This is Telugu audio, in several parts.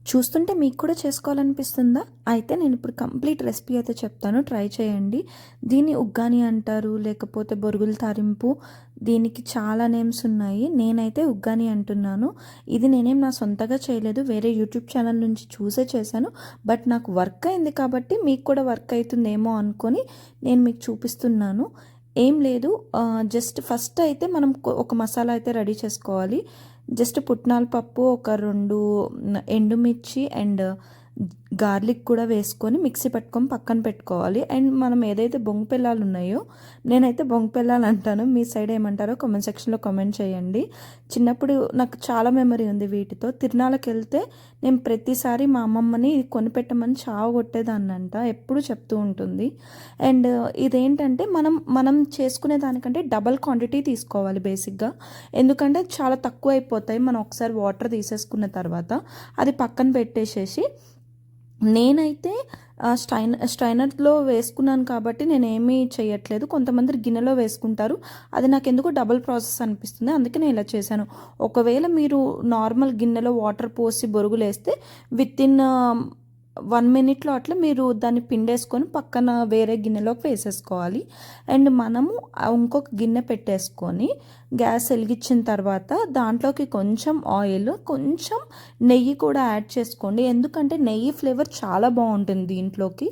చూస్తుంటే మీకు కూడా చేసుకోవాలనిపిస్తుందా? అయితే నేనిప్పుడు కంప్లీట్ రెసిపీ అయితే చెప్తాను. ట్రై చేయండి. దీన్ని ఉగ్గాని అంటారు, లేకపోతే బొరుగుల తాలింపు. దీనికి చాలా నేమ్స్ ఉన్నాయి. నేనైతే ఉగ్గాని అంటున్నాను. ఇది నేనేం నా సొంతగా చేయలేదు. వేరే యూట్యూబ్ ఛానల్ నుంచి చూసే చేశాను. బట్ నాకు వర్క్ అయింది కాబట్టి మీకు కూడా వర్క్ అయితుందేమో అనుకొని నేను మీకు చూపిస్తున్నాను. ఏం లేదు, జస్ట్ ఫస్ట్ అయితే మనం ఒక మసాలా అయితే రెడీ చేసుకోవాలి. జస్ట్ పుట్నాల పప్పు, ఒక 2 ఎండుమిర్చి అండ్ గార్లిక్ కూడా వేసుకొని మిక్సీ పట్టుకొని పక్కన పెట్టుకోవాలి. అండ్ మనం ఏదైతే బొంగు పిల్లాలు ఉన్నాయో, నేనైతే బొంగు పిల్లాలు అంటాను, మీ సైడ్ ఏమంటారో కామెంట్ సెక్షన్లో కామెంట్ చేయండి. చిన్నప్పుడు నాకు చాలా మెమరీ ఉంది వీటితో. తిరునాళ్ళకి వెళ్తే నేను ప్రతిసారి మా అమ్మమ్మని ఇది కొనిపెట్టమని కొట్టేదాన్నంట, ఎప్పుడు చెప్తూ ఉంటుంది. అండ్ ఇదేంటంటే మనం చేసుకునే దానికంటే డబల్ క్వాంటిటీ తీసుకోవాలి బేసిక్గా. ఎందుకంటే చాలా తక్కువ అయిపోతాయి. మనం ఒకసారి వాటర్ తీసేసుకున్న తర్వాత అది పక్కన పెట్టేసేసి, నేనైతే స్ట్రైనర్లో వేసుకున్నాను కాబట్టి నేనేమీ చేయట్లేదు. కొంతమంది గిన్నెలో వేసుకుంటారు, అది నాకు ఎందుకో డబుల్ ప్రాసెస్ అనిపిస్తుంది, అందుకే నేను ఇలా చేశాను. ఒకవేళ మీరు నార్మల్ గిన్నెలో వాటర్ పోసి బొరుగులు వేస్తే వితిన్ 1 మినిట్లో అట్లా మీరు దాన్ని పిండేసుకొని పక్కన వేరే గిన్నెలోకి వేసేసుకోవాలి. అండ్ మనము ఇంకొక గిన్నె పెట్టేసుకొని గ్యాస్ వెలిగించిన తర్వాత దాంట్లోకి కొంచెం ఆయిల్, కొంచెం నెయ్యి కూడా యాడ్ చేసుకోండి. ఎందుకంటే నెయ్యి ఫ్లేవర్ చాలా బాగుంటుంది దీంట్లోకి.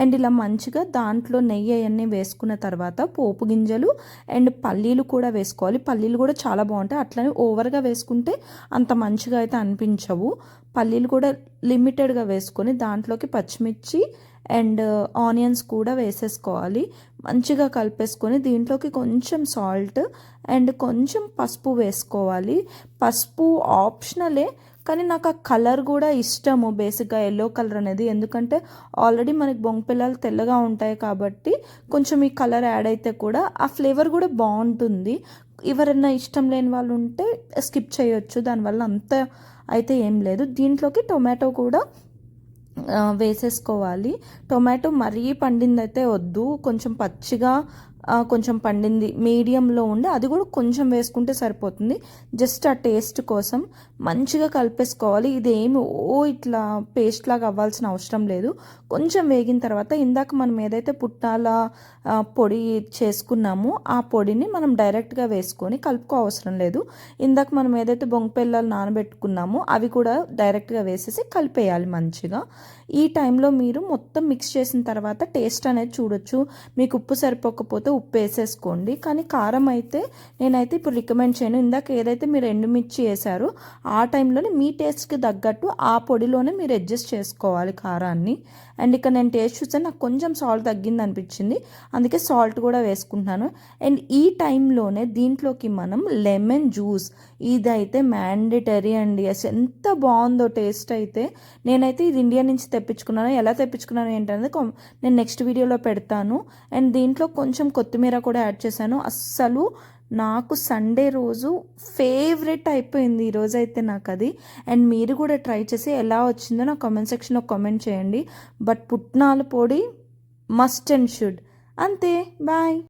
అండ్ ఇలా మంచిగా దాంట్లో నెయ్యి అవన్నీ వేసుకున్న తర్వాత పోపు గింజలు అండ్ పల్లీలు కూడా వేసుకోవాలి. పల్లీలు కూడా చాలా బాగుంటాయి. అట్లనే ఓవర్గా వేసుకుంటే అంత మంచిగా అయితే అనిపించవు. పల్లీలు కూడా లిమిటెడ్గా వేసుకొని దాంట్లోకి పచ్చిమిర్చి అండ్ ఆనియన్స్ కూడా వేసేసుకోవాలి. మంచిగా కలిపేసుకొని దీంట్లోకి కొంచెం సాల్ట్ అండ్ కొంచెం పసుపు వేసుకోవాలి. పసుపు ఆప్షనలే, కానీ నాకు ఆ కలర్ కూడా ఇష్టము, బేసిక్గా ఎల్లో కలర్ అనేది. ఎందుకంటే ఆల్రెడీ మనకి బొంగు పిల్లలు తెల్లగా ఉంటాయి కాబట్టి కొంచెం ఈ కలర్ యాడ్ అయితే కూడా ఆ ఫ్లేవర్ కూడా బాగుంటుంది. ఎవరైనా ఇష్టం లేని వాళ్ళు ఉంటే స్కిప్ చేయొచ్చు, దానివల్ల అంత అయితే ఏం లేదు. దీంట్లోకి టొమాటో కూడా వేసేసుకోవాలి. టొమాటో మరీ పండింది అయితే వద్దు, కొంచెం పచ్చిగా కొంచెం పండింది మీడియంలో ఉండి అది కూడా కొంచెం వేసుకుంటే సరిపోతుంది. జస్ట్ ఆ టేస్ట్ కోసం మంచిగా కలిపేసుకోవాలి. ఇది ఏమి ఇట్లా పేస్ట్ లాగా అవ్వాల్సిన అవసరం లేదు. కొంచెం వేగిన తర్వాత ఇందాక మనం ఏదైతే పుట్నాల పొడి చేసుకున్నామో ఆ పొడిని మనం డైరెక్ట్గా వేసుకొని కలుపుకో అవసరం లేదు. ఇందాక మనం ఏదైతే బొంగు పిల్లలు నానబెట్టుకున్నామో అవి కూడా డైరెక్ట్గా వేసేసి కలిపేయాలి మంచిగా. ఈ టైంలో మీరు మొత్తం మిక్స్ చేసిన తర్వాత టేస్ట్ అనేది చూడొచ్చు. మీకు ఉప్పు సరిపోకపోతే ఉప్పు వేసేసుకోండి, కానీ కారం అయితే నేనైతే ఇప్పుడు రికమెండ్ చేయను. ఇందాక ఏదైతే మీరు ఎండుమిర్చి వేసారో ఆ టైంలోనే మీ టేస్ట్కి తగ్గట్టు ఆ పొడిలోనే మీరు అడ్జస్ట్ చేసుకోవాలి కారాన్ని. అండ్ ఇక్కడ నేను టేస్ట్ చూస్తే నాకు కొంచెం సాల్ట్ తగ్గింది అనిపించింది, అందుకే సాల్ట్ కూడా వేసుకుంటున్నాను. అండ్ ఈ టైంలోనే దీంట్లోకి మనం లెమన్ జ్యూస్, ఇదైతే మ్యాండేటరీ అండి. అసలు ఎంత బాగుందో టేస్ట్ అయితే. నేనైతే ఇది ఇండియా నుంచి తెప్పించుకున్నాను, ఎలా తెప్పించుకున్నాను ఏంటనేది నేను నెక్స్ట్ వీడియోలో పెడతాను. అండ్ దీంట్లో కొంచెం కొత్తిమీర కూడా యాడ్ చేశాను. అస్సలు నాకు సండే రోజు ఫేవరెట్ అయిపోయింది ఈరోజైతే నాకు అది. అండ్ మీరు కూడా ట్రై చేసి ఎలా వచ్చిందో నా కామెంట్ సెక్షన్లో కామెంట్ చేయండి. బట్ పుట్నాల పొడి మస్ట్ అండ్ షుడ్. అంతే, బాయ్.